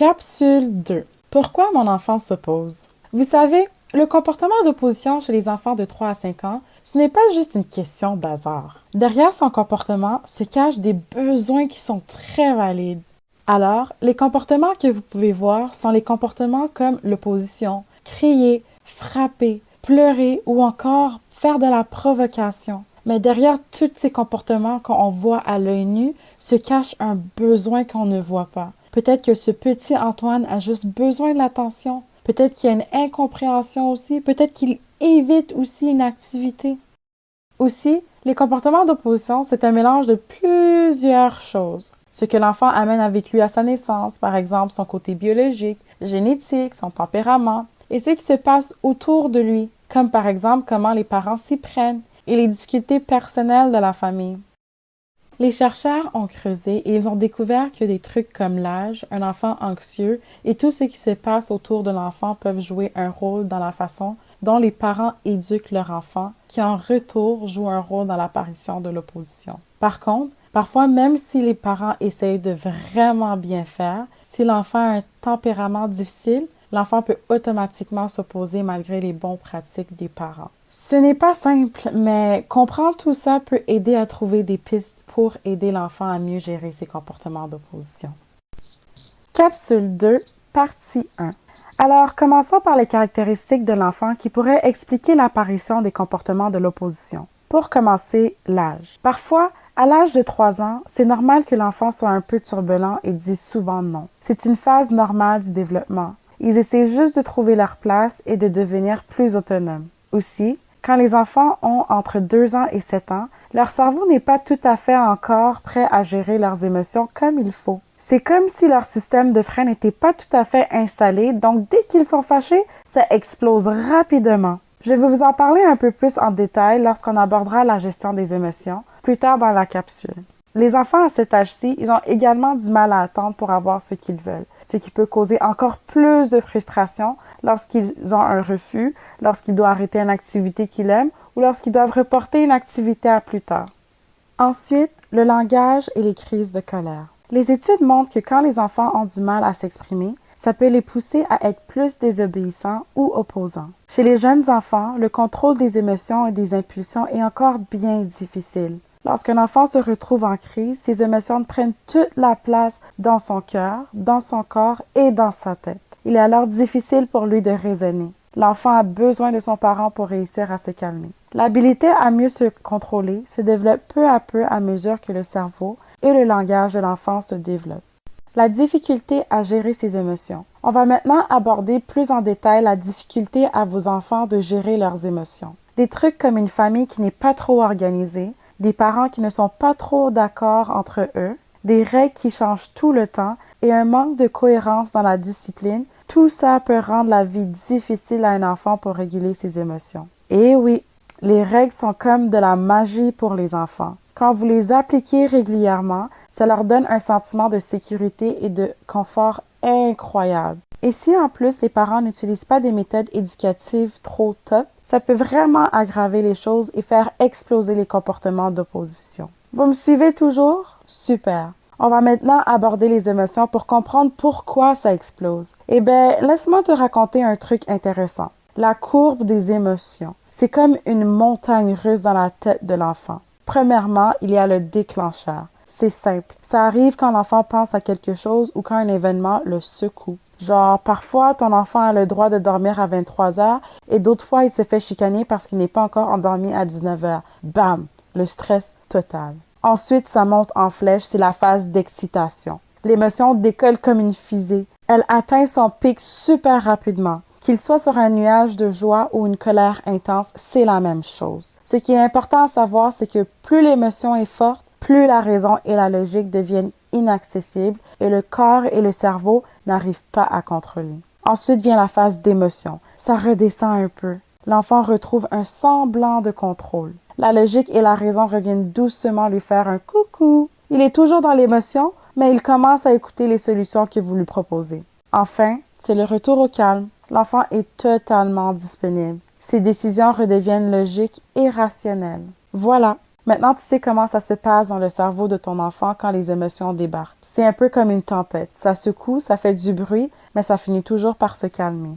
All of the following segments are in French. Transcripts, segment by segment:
Capsule 2. Pourquoi mon enfant s'oppose? Vous savez, le comportement d'opposition chez les enfants de 3 à 5 ans, ce n'est pas juste une question d'hasard. Derrière son comportement se cachent des besoins qui sont très valides. Alors, les comportements que vous pouvez voir sont les comportements comme l'opposition, crier, frapper, pleurer ou encore faire de la provocation. Mais derrière tous ces comportements qu'on voit à l'œil nu se cache un besoin qu'on ne voit pas. Peut-être que ce petit Antoine a juste besoin de l'attention. Peut-être qu'il y a une incompréhension aussi. Peut-être qu'il évite aussi une activité. Aussi, les comportements d'opposition, c'est un mélange de plusieurs choses. Ce que l'enfant amène avec lui à sa naissance, par exemple son côté biologique, génétique, son tempérament, et ce qui se passe autour de lui, comme par exemple comment les parents s'y prennent et les difficultés personnelles de la famille. Les chercheurs ont creusé et ils ont découvert que des trucs comme l'âge, un enfant anxieux et tout ce qui se passe autour de l'enfant peuvent jouer un rôle dans la façon dont les parents éduquent leur enfant, qui en retour joue un rôle dans l'apparition de l'opposition. Par contre, parfois même si les parents essayent de vraiment bien faire, si l'enfant a un tempérament difficile, l'enfant peut automatiquement s'opposer malgré les bonnes pratiques des parents. Ce n'est pas simple, mais comprendre tout ça peut aider à trouver des pistes pour aider l'enfant à mieux gérer ses comportements d'opposition. Capsule 2, partie 1. Alors, commençons par les caractéristiques de l'enfant qui pourraient expliquer l'apparition des comportements de l'opposition. Pour commencer, l'âge. Parfois, à l'âge de 3 ans, c'est normal que l'enfant soit un peu turbulent et dise souvent non. C'est une phase normale du développement. Ils essaient juste de trouver leur place et de devenir plus autonomes. Aussi, quand les enfants ont entre 2 ans et 7 ans, leur cerveau n'est pas tout à fait encore prêt à gérer leurs émotions comme il faut. C'est comme si leur système de frein n'était pas tout à fait installé, donc dès qu'ils sont fâchés, ça explose rapidement. Je vais vous en parler un peu plus en détail lorsqu'on abordera la gestion des émotions plus tard dans la capsule. Les enfants à cet âge-ci, ils ont également du mal à attendre pour avoir ce qu'ils veulent, ce qui peut causer encore plus de frustration lorsqu'ils ont un refus, lorsqu'ils doivent arrêter une activité qu'ils aiment ou lorsqu'ils doivent reporter une activité à plus tard. Ensuite, le langage et les crises de colère. Les études montrent que quand les enfants ont du mal à s'exprimer, ça peut les pousser à être plus désobéissants ou opposants. Chez les jeunes enfants, le contrôle des émotions et des impulsions est encore bien difficile. Lorsqu'un enfant se retrouve en crise, ses émotions prennent toute la place dans son cœur, dans son corps et dans sa tête. Il est alors difficile pour lui de raisonner. L'enfant a besoin de son parent pour réussir à se calmer. L'habilité à mieux se contrôler se développe peu à peu à mesure que le cerveau et le langage de l'enfant se développent. La difficulté à gérer ses émotions. On va maintenant aborder plus en détail la difficulté à vos enfants de gérer leurs émotions. Des trucs comme une famille qui n'est pas trop organisée, des parents qui ne sont pas trop d'accord entre eux, des règles qui changent tout le temps et un manque de cohérence dans la discipline, tout ça peut rendre la vie difficile à un enfant pour réguler ses émotions. Et oui, les règles sont comme de la magie pour les enfants. Quand vous les appliquez régulièrement, ça leur donne un sentiment de sécurité et de confort incroyable. Et si en plus les parents n'utilisent pas des méthodes éducatives trop top, ça peut vraiment aggraver les choses et faire exploser les comportements d'opposition. Vous me suivez toujours? Super! On va maintenant aborder les émotions pour comprendre pourquoi ça explose. Eh bien, laisse-moi te raconter un truc intéressant. La courbe des émotions. C'est comme une montagne russe dans la tête de l'enfant. Premièrement, il y a le déclencheur. C'est simple. Ça arrive quand l'enfant pense à quelque chose ou quand un événement le secoue. Genre, parfois, ton enfant a le droit de dormir à 23 heures et d'autres fois, il se fait chicaner parce qu'il n'est pas encore endormi à 19 heures. Bam! Le stress total. Ensuite, ça monte en flèche, c'est la phase d'excitation. L'émotion décolle comme une fusée. Elle atteint son pic super rapidement. Qu'il soit sur un nuage de joie ou une colère intense, c'est la même chose. Ce qui est important à savoir, c'est que plus l'émotion est forte, plus la raison et la logique deviennent inaccessibles et le corps et le cerveau n'arrivent pas à contrôler. Ensuite vient la phase d'émotion. Ça redescend un peu. L'enfant retrouve un semblant de contrôle. La logique et la raison reviennent doucement lui faire un coucou. Il est toujours dans l'émotion, mais il commence à écouter les solutions que vous lui proposez. Enfin, c'est le retour au calme. L'enfant est totalement disponible. Ses décisions redeviennent logiques et rationnelles. Voilà, Maintenant, tu sais comment ça se passe dans le cerveau de ton enfant quand les émotions débarquent. C'est un peu comme une tempête. Ça secoue, ça fait du bruit, mais ça finit toujours par se calmer.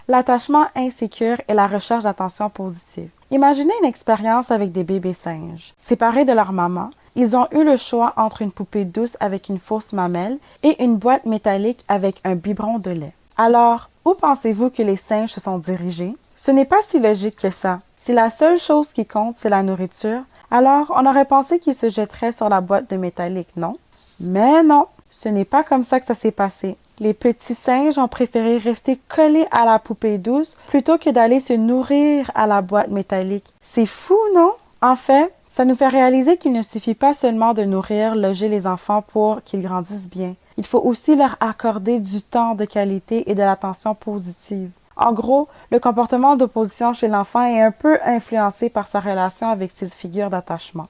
L'attachement insécure et la recherche d'attention positive. Imaginez une expérience avec des bébés singes. Séparés de leur maman, ils ont eu le choix entre une poupée douce avec une fausse mamelle et une boîte métallique avec un biberon de lait. Alors, où pensez-vous que les singes se sont dirigés? Ce n'est pas si logique que ça. Si la seule chose qui compte, c'est la nourriture, alors on aurait pensé qu'ils se jetteraient sur la boîte de métallique, non? Mais non, ce n'est pas comme ça que ça s'est passé. Les petits singes ont préféré rester collés à la poupée douce plutôt que d'aller se nourrir à la boîte métallique. C'est fou, non? En fait, ça nous fait réaliser qu'il ne suffit pas seulement de nourrir, loger les enfants pour qu'ils grandissent bien. Il faut aussi leur accorder du temps de qualité et de l'attention positive. En gros, le comportement d'opposition chez l'enfant est un peu influencé par sa relation avec ses figures d'attachement.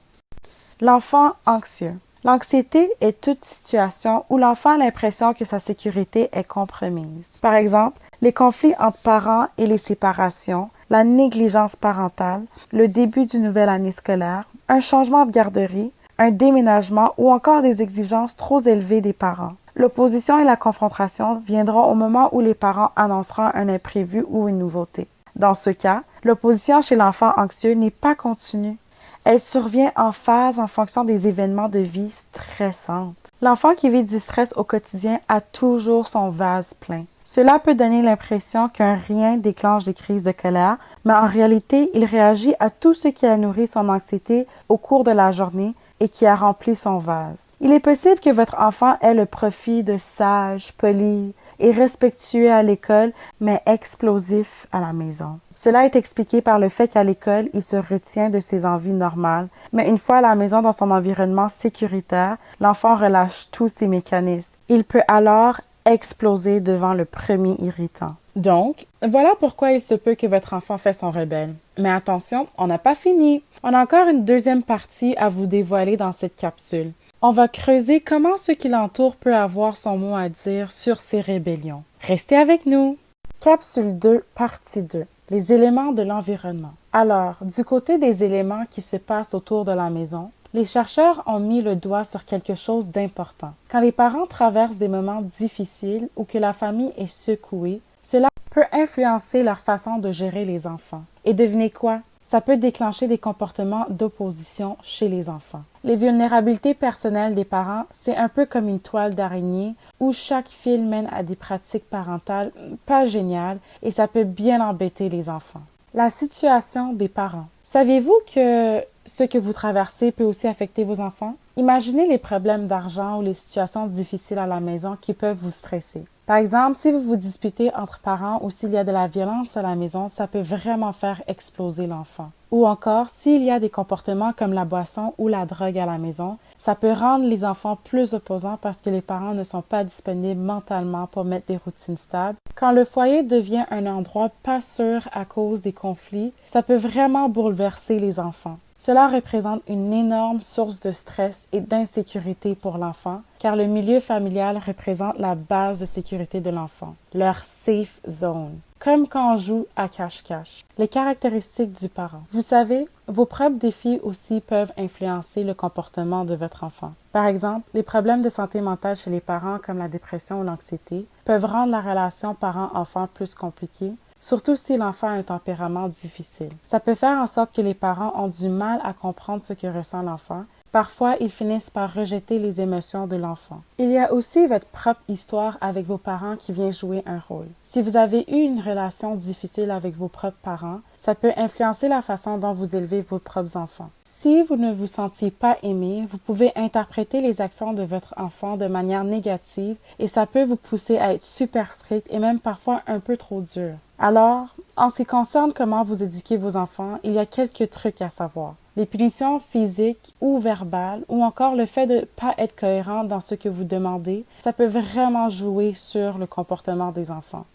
L'enfant anxieux. L'anxiété est toute situation où l'enfant a l'impression que sa sécurité est compromise. Par exemple, les conflits entre parents et les séparations, la négligence parentale, le début d'une nouvelle année scolaire, un changement de garderie, un déménagement ou encore des exigences trop élevées des parents. L'opposition et la confrontation viendront au moment où les parents annonceront un imprévu ou une nouveauté. Dans ce cas, l'opposition chez l'enfant anxieux n'est pas continue. Elle survient en phase en fonction des événements de vie stressants. L'enfant qui vit du stress au quotidien a toujours son vase plein. Cela peut donner l'impression qu'un rien déclenche des crises de colère, mais en réalité, il réagit à tout ce qui a nourri son anxiété au cours de la journée et qui a rempli son vase. Il est possible que votre enfant ait le profil de sage, poli et respectueux à l'école, mais explosif à la maison. Cela est expliqué par le fait qu'à l'école, il se retient de ses envies normales, mais une fois à la maison dans son environnement sécuritaire, l'enfant relâche tous ses mécanismes. Il peut alors exploser devant le premier irritant. Donc, voilà pourquoi il se peut que votre enfant fasse son rebelle. Mais attention, on n'a pas fini. On a encore une deuxième partie à vous dévoiler dans cette capsule. On va creuser comment ce qui l'entoure peut avoir son mot à dire sur ces rébellions. Restez avec nous! Capsule 2, partie 2. Les éléments de l'environnement. Alors, du côté des éléments qui se passent autour de la maison, les chercheurs ont mis le doigt sur quelque chose d'important. Quand les parents traversent des moments difficiles ou que la famille est secouée, cela peut influencer leur façon de gérer les enfants. Et devinez quoi? Ça peut déclencher des comportements d'opposition chez les enfants. Les vulnérabilités personnelles des parents, c'est un peu comme une toile d'araignée où chaque fil mène à des pratiques parentales pas géniales et ça peut bien embêter les enfants. La situation des parents. Saviez-vous que ce que vous traversez peut aussi affecter vos enfants? Imaginez les problèmes d'argent ou les situations difficiles à la maison qui peuvent vous stresser. Par exemple, si vous vous disputez entre parents ou s'il y a de la violence à la maison, ça peut vraiment faire exploser l'enfant. Ou encore, s'il y a des comportements comme la boisson ou la drogue à la maison, ça peut rendre les enfants plus opposants parce que les parents ne sont pas disponibles mentalement pour mettre des routines stables. Quand le foyer devient un endroit pas sûr à cause des conflits, ça peut vraiment bouleverser les enfants. Cela représente une énorme source de stress et d'insécurité pour l'enfant, car le milieu familial représente la base de sécurité de l'enfant, leur safe zone. Comme quand on joue à cache-cache. Les caractéristiques du parent. Vous savez, vos propres défis aussi peuvent influencer le comportement de votre enfant. Par exemple, les problèmes de santé mentale chez les parents comme la dépression ou l'anxiété peuvent rendre la relation parent-enfant plus compliquée, surtout si l'enfant a un tempérament difficile. Ça peut faire en sorte que les parents ont du mal à comprendre ce que ressent l'enfant. Parfois, ils finissent par rejeter les émotions de l'enfant. Il y a aussi votre propre histoire avec vos parents qui vient jouer un rôle. Si vous avez eu une relation difficile avec vos propres parents, ça peut influencer la façon dont vous élevez vos propres enfants. Si vous ne vous sentiez pas aimé, vous pouvez interpréter les actions de votre enfant de manière négative et ça peut vous pousser à être super strict et même parfois un peu trop dur. Alors, en ce qui concerne comment vous éduquez vos enfants, il y a quelques trucs à savoir. Les punitions physiques ou verbales ou encore le fait de ne pas être cohérent dans ce que vous demandez, ça peut vraiment jouer sur le comportement des enfants.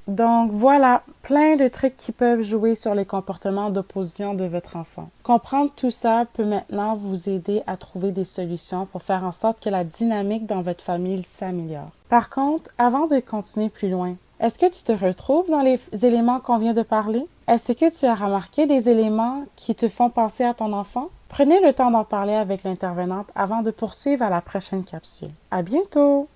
Donc voilà, plein de trucs qui peuvent jouer sur les comportements d'opposition de votre enfant. Comprendre tout ça peut maintenant vous aider à trouver des solutions pour faire en sorte que la dynamique dans votre famille s'améliore. Par contre, avant de continuer plus loin, est-ce que tu te retrouves dans les éléments qu'on vient de parler? Est-ce que tu as remarqué des éléments qui te font penser à ton enfant? Prenez le temps d'en parler avec l'intervenante avant de poursuivre à la prochaine capsule. À bientôt!